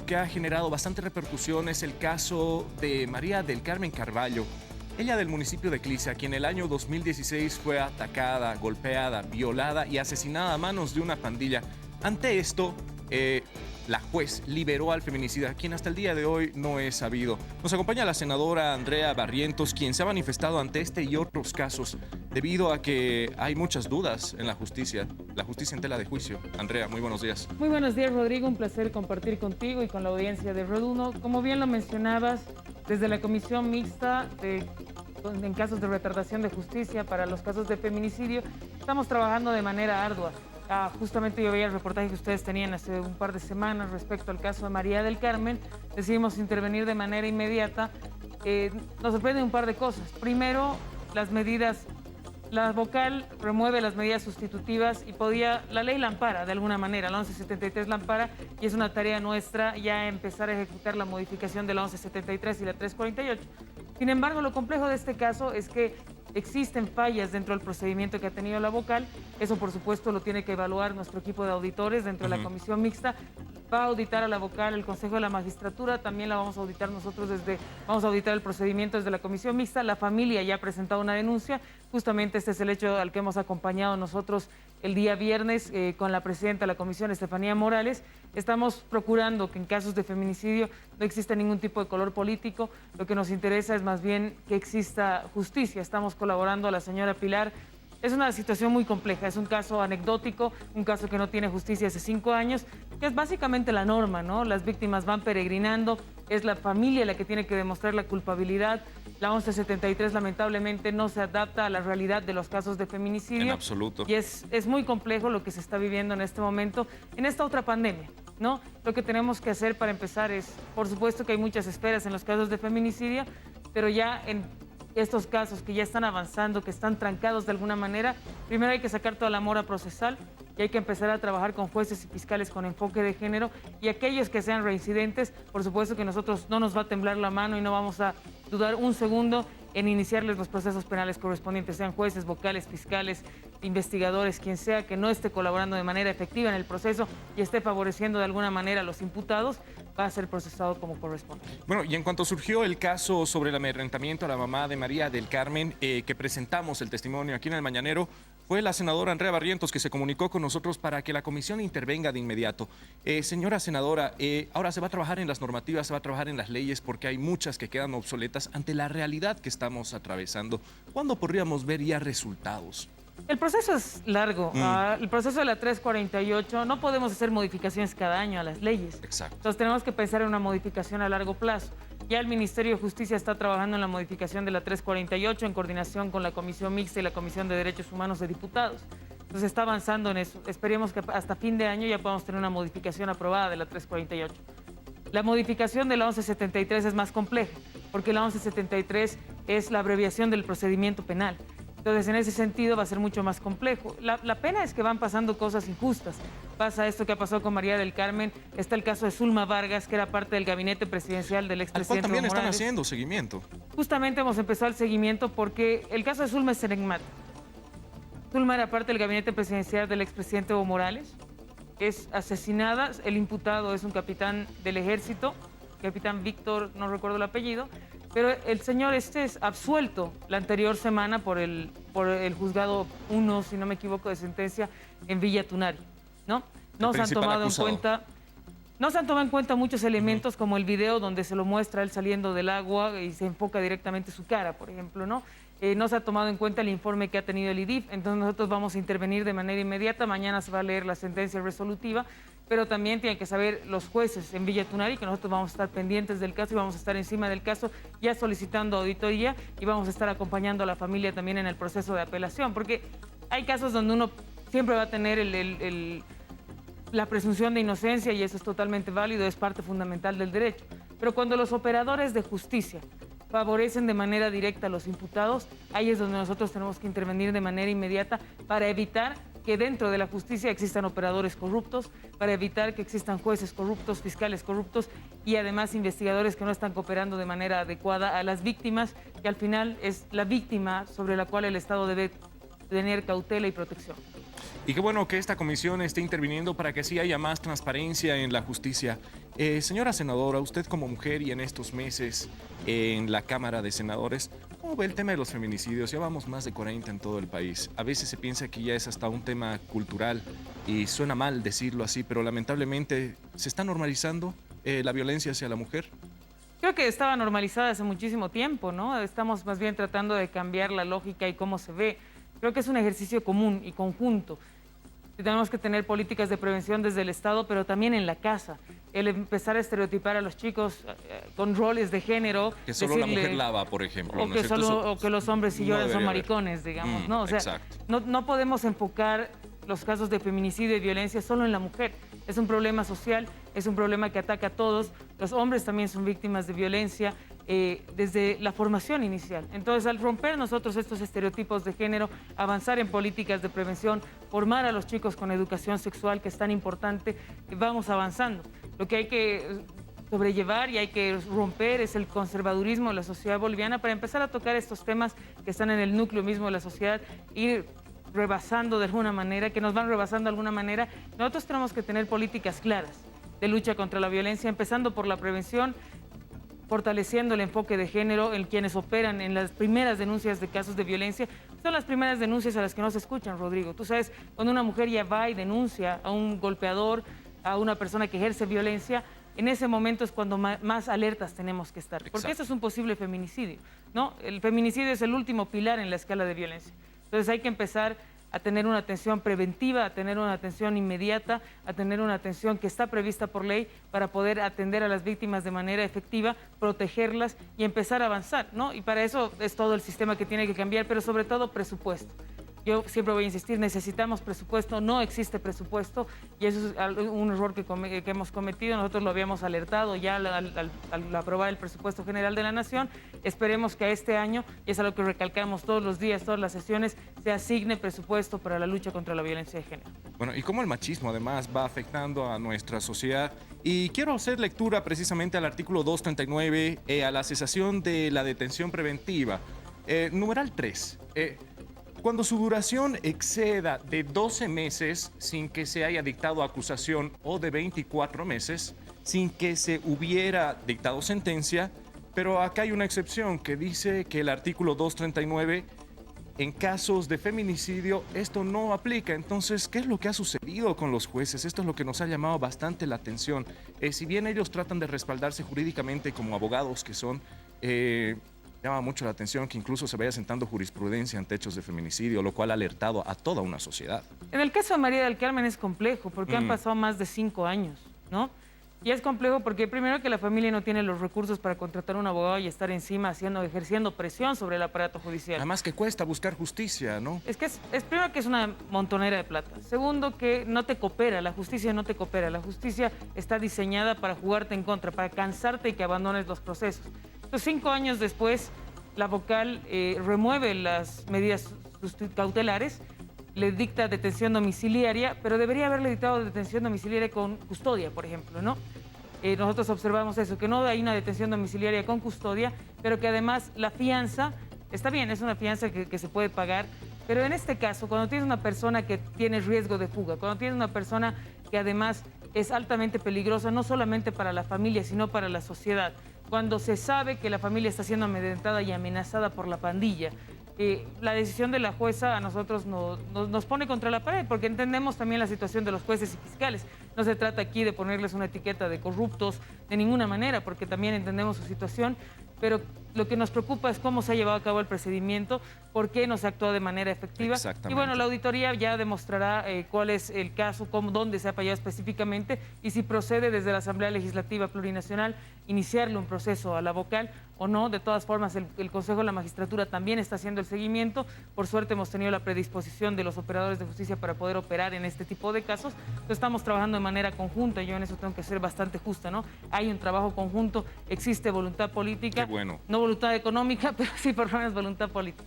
Que ha generado bastante repercusión es el caso de María del Carmen Carvalho, ella del municipio de Clisa, quien en el año 2016 fue atacada, golpeada, violada y asesinada a manos de una pandilla. Ante esto, la juez liberó al feminicida, quien hasta el día de hoy no es sabido. Nos acompaña la senadora Andrea Barrientos, quien se ha manifestado ante este y otros casos, debido a que hay muchas dudas en la justicia en tela de juicio. Andrea, muy buenos días. Muy buenos días, Rodrigo. Un placer compartir contigo y con la audiencia de Red 1. Como bien lo mencionabas, desde la Comisión Mixta en casos de retardación de justicia para los casos de feminicidio, estamos trabajando de manera ardua. Justamente yo veía el reportaje que ustedes tenían hace un par de semanas respecto al caso de María del Carmen. Decidimos intervenir de manera inmediata. Nos sorprenden un par de cosas. Primero, las medidas. La vocal remueve las medidas sustitutivas y la ley la ampara de alguna manera, la 1173 la ampara, y es una tarea nuestra ya empezar a ejecutar la modificación de la 1173 y la 348. Sin embargo, lo complejo de este caso es que existen fallas dentro del procedimiento que ha tenido la vocal. Eso, por supuesto, lo tiene que evaluar nuestro equipo de auditores dentro de la Comisión Mixta. Va a auditar a la vocal el Consejo de la Magistratura, también la vamos a auditar nosotros vamos a auditar el procedimiento desde la Comisión Mixta. La familia ya ha presentado una denuncia. Justamente este es el hecho al que hemos acompañado nosotros el día viernes con la presidenta de la Comisión, Estefanía Morales. Estamos procurando que en casos de feminicidio no exista ningún tipo de color político. Lo que nos interesa es más bien que exista justicia. Estamos colaborando a la señora Pilar. Es una situación muy compleja, es un caso anecdótico, un caso que no tiene justicia hace 5 años, que es básicamente la norma, ¿no? Las víctimas van peregrinando, es la familia la que tiene que demostrar la culpabilidad. La 1173 lamentablemente no se adapta a la realidad de los casos de feminicidio. En absoluto. Y es muy complejo lo que se está viviendo en este momento, en esta otra pandemia, ¿no? Lo que tenemos que hacer para empezar es, por supuesto que hay muchas esperas en los casos de feminicidio, pero ya en estos casos que ya están avanzando, que están trancados de alguna manera, primero hay que sacar toda la mora procesal y hay que empezar a trabajar con jueces y fiscales con enfoque de género, y aquellos que sean reincidentes, por supuesto que nosotros no nos va a temblar la mano y no vamos a dudar un segundo en iniciarles los procesos penales correspondientes, sean jueces, vocales, fiscales, investigadores, quien sea que no esté colaborando de manera efectiva en el proceso y esté favoreciendo de alguna manera a los imputados, va a ser procesado como corresponde. Bueno, y en cuanto surgió el caso sobre el amedrentamiento a la mamá de María del Carmen, que presentamos el testimonio aquí en el Mañanero, fue la senadora Andrea Barrientos que se comunicó con nosotros para que la comisión intervenga de inmediato. Señora senadora, ahora se va a trabajar en las normativas, se va a trabajar en las leyes, porque hay muchas que quedan obsoletas ante la realidad que estamos atravesando. ¿Cuándo podríamos ver ya resultados? El proceso es largo. El proceso de la 348, no podemos hacer modificaciones cada año a las leyes. Exacto. Entonces tenemos que pensar en una modificación a largo plazo. Ya el Ministerio de Justicia está trabajando en la modificación de la 348 en coordinación con la Comisión Mixta y la Comisión de Derechos Humanos de Diputados. Entonces está avanzando en eso. Esperemos que hasta fin de año ya podamos tener una modificación aprobada de la 348. La modificación de la 1173 es más compleja, porque la 1173 es la abreviación del procedimiento penal. Entonces, en ese sentido va a ser mucho más complejo. La pena es que van pasando cosas injustas. Pasa esto que ha pasado con María del Carmen, está el caso de Zulma Vargas, que era parte del gabinete presidencial del expresidente Al cual también Evo Morales. están haciendo seguimiento. Justamente hemos empezado el seguimiento porque el caso de Zulma es enigmático. Zulma era parte del gabinete presidencial del expresidente Evo Morales, es asesinada, el imputado es un capitán del ejército, capitán Víctor, no recuerdo el apellido, pero el señor este es absuelto la anterior semana por el juzgado 1, si no me equivoco, de sentencia en Villa Tunari, ¿no? No se han tomado en cuenta muchos elementos, como el video donde se lo muestra él saliendo del agua y se enfoca directamente su cara, por ejemplo, ¿no? No se ha tomado en cuenta el informe que ha tenido el IDIF, entonces nosotros vamos a intervenir de manera inmediata. Mañana se va a leer la sentencia resolutiva, pero también tienen que saber los jueces en Villa Tunari que nosotros vamos a estar pendientes del caso y vamos a estar encima del caso ya solicitando auditoría, y vamos a estar acompañando a la familia también en el proceso de apelación, porque hay casos donde uno siempre va a tener la presunción de inocencia, y eso es totalmente válido, es parte fundamental del derecho. Pero cuando los operadores de justicia favorecen de manera directa a los imputados, ahí es donde nosotros tenemos que intervenir de manera inmediata para evitar que dentro de la justicia existan operadores corruptos, para evitar que existan jueces corruptos, fiscales corruptos y además investigadores que no están cooperando de manera adecuada a las víctimas, que al final es la víctima sobre la cual el Estado debe tener cautela y protección. Y qué bueno que esta comisión esté interviniendo para que sí haya más transparencia en la justicia. Señora senadora, usted como mujer y en estos meses en la Cámara de Senadores, ¿cómo ve el tema de los feminicidios? Ya vamos más de 40 en todo el país. A veces se piensa que ya es hasta un tema cultural y suena mal decirlo así, pero lamentablemente se está normalizando la violencia hacia la mujer. Creo que estaba normalizada hace muchísimo tiempo, ¿no? Estamos más bien tratando de cambiar la lógica y cómo se ve. Creo que es un ejercicio común y conjunto. Tenemos que tener políticas de prevención desde el Estado, pero también en la casa. El empezar a estereotipar a los chicos con roles de género. Que solo la mujer lava, por ejemplo. O, o que los hombres si lloran son maricones, digamos, ¿no? O sea, no podemos enfocar los casos de feminicidio y violencia solo en la mujer. Es un problema social, es un problema que ataca a todos. Los hombres también son víctimas de violencia desde la formación inicial. Entonces, al romper nosotros estos estereotipos de género, avanzar en políticas de prevención, formar a los chicos con educación sexual, que es tan importante, vamos avanzando. Lo que hay que sobrellevar y hay que romper es el conservadurismo de la sociedad boliviana para empezar a tocar estos temas que están en el núcleo mismo de la sociedad, ir rebasando de alguna manera, que nos van rebasando de alguna manera. Nosotros tenemos que tener políticas claras de lucha contra la violencia, empezando por la prevención, fortaleciendo el enfoque de género en quienes operan en las primeras denuncias de casos de violencia. Son las primeras denuncias a las que no se escuchan, Rodrigo. Tú sabes, cuando una mujer ya va y denuncia a un golpeador, a una persona que ejerce violencia, en ese momento es cuando más alertas tenemos que estar. Porque eso es un posible feminicidio, ¿no? El feminicidio es el último pilar en la escala de violencia. Entonces hay que empezar a tener una atención preventiva, a tener una atención inmediata, a tener una atención que está prevista por ley para poder atender a las víctimas de manera efectiva, protegerlas y empezar a avanzar, ¿no? Y para eso es todo el sistema que tiene que cambiar, pero sobre todo presupuesto. Yo siempre voy a insistir, necesitamos presupuesto, no existe presupuesto y eso es un error que hemos cometido. Nosotros lo habíamos alertado ya al aprobar el presupuesto general de la Nación. Esperemos que a este año, y es algo que recalcamos todos los días, todas las sesiones, se asigne presupuesto para la lucha contra la violencia de género. Bueno, y cómo el machismo además va afectando a nuestra sociedad. Y quiero hacer lectura precisamente al artículo 239, a la cesación de la detención preventiva. Numeral 3. Cuando su duración exceda de 12 meses sin que se haya dictado acusación o de 24 meses sin que se hubiera dictado sentencia, pero acá hay una excepción que dice que el artículo 239, en casos de feminicidio, esto no aplica. Entonces, ¿qué es lo que ha sucedido con los jueces? Esto es lo que nos ha llamado bastante la atención. Si bien ellos tratan de respaldarse jurídicamente como abogados que son... llama mucho la atención que incluso se vaya sentando jurisprudencia ante hechos de feminicidio, lo cual ha alertado a toda una sociedad. En el caso de María del Carmen es complejo porque han pasado más de 5 años, ¿no? Y es complejo porque primero que la familia no tiene los recursos para contratar un abogado y estar encima ejerciendo presión sobre el aparato judicial. Además que cuesta buscar justicia, ¿no? Es que es primero que es una montonera de plata. Segundo que no te coopera, la justicia no te coopera. La justicia está diseñada para jugarte en contra, para cansarte y que abandones los procesos. Entonces, 5 años después, la vocal remueve las medidas cautelares, le dicta detención domiciliaria, pero debería haberle dictado detención domiciliaria con custodia, por ejemplo, ¿no? Nosotros observamos eso, que no hay una detención domiciliaria con custodia, pero que además la fianza, está bien, es una fianza que se puede pagar, pero en este caso, cuando tienes una persona que tiene riesgo de fuga, cuando tienes una persona que además es altamente peligrosa, no solamente para la familia, sino para la sociedad, cuando se sabe que la familia está siendo amedrentada y amenazada por la pandilla, la decisión de la jueza a nosotros nos pone contra la pared, porque entendemos también la situación de los jueces y fiscales. No se trata aquí de ponerles una etiqueta de corruptos de ninguna manera, porque también entendemos su situación, pero lo que nos preocupa es cómo se ha llevado a cabo el procedimiento, por qué no se actuó de manera efectiva. Y bueno, la auditoría ya demostrará cuál es el caso, dónde se ha fallado específicamente y si procede desde la Asamblea Legislativa Plurinacional iniciarle un proceso a la vocal o no. De todas formas, el Consejo de la Magistratura también está haciendo el seguimiento. Por suerte hemos tenido la predisposición de los operadores de justicia para poder operar en este tipo de casos. Entonces, estamos trabajando de manera conjunta. Yo en eso tengo que ser bastante justa, ¿no? Hay un trabajo conjunto, existe voluntad política. Qué bueno. No voluntad económica, pero sí por lo menos voluntad política.